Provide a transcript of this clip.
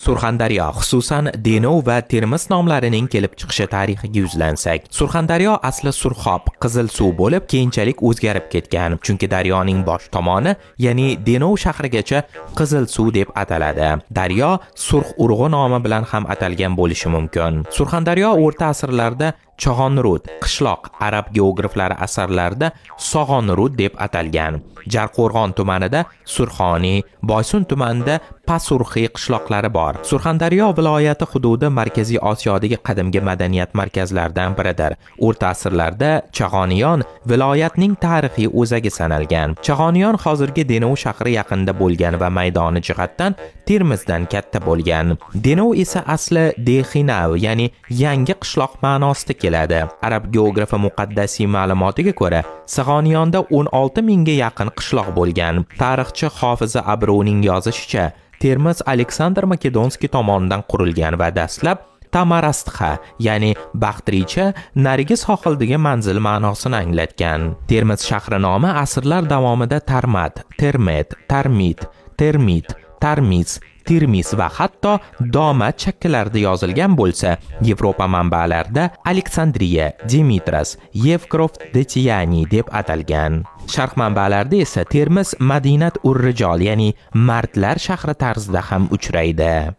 Surxondaryo, xususan Denov va Termiz nomlarining kelib chiqishi tarixiga yuzlansak, Surxondaryo asli Surxob, qizil suv bo'lib, keyinchalik o'zgarib ketgan. Chunki daryoning bosh tomoni, ya'ni Denov shahrigacha qizil suv deb ataladi. Daryo Surx urug'i nomi bilan ham atalgan bo'lishi mumkin. Surxondaryo o'rta asrlarda Chog'onrud, qishloq arab geograflari asarlarida Sog'onrud deb atalgan. Jarqo'rg'on tumanida Surxoniy, Boysun tumanida Pasurxiy qishloqlari bor. Surxondaryo viloyati hududi Markaziy Osiyodagi qadimgi madaniyat markazlaridan biridir. O'rta asrlarda Chag'oniyon viloyatning tarixiy o'zagi sanalgan. Chag'oniyon hozirgi Denov shahri yaqinida bo'lgan va maydoni jihatdan Termizdan katta bo'lgan. Denov esa asli Dexinav, ya'ni yangi qishloq ma'nosida keladi. Arab geografi Muqaddasiy ma'lumotiga ko'ra, Sig'oniyonda 16 mingga yaqin qishloq bo'lgan. Tarixchi Hofiza Abruning yozishicha, Termiz Aleksandr Makedonskiy tomonidan qurilgan va dastlab Tamarastxa, ya'ni Baxtricha, narigi sohildagi manzil ma'nosini anglatgan. Termiz shahri nomi asrlar davomida Tarmat, Termet, Tarmit, Termit, Tarmis, Tirmis va hatto Domat shakllarida yozilgan bo'lsa, Yevropa manbalarida Aleksandriya, Dimitras, Yevgrov Detiyani deb atalgan. Sharq manbalarida esa Termiz Madinat ur-Rijol, ya'ni mardlar shahri tarzida ham uchraydi.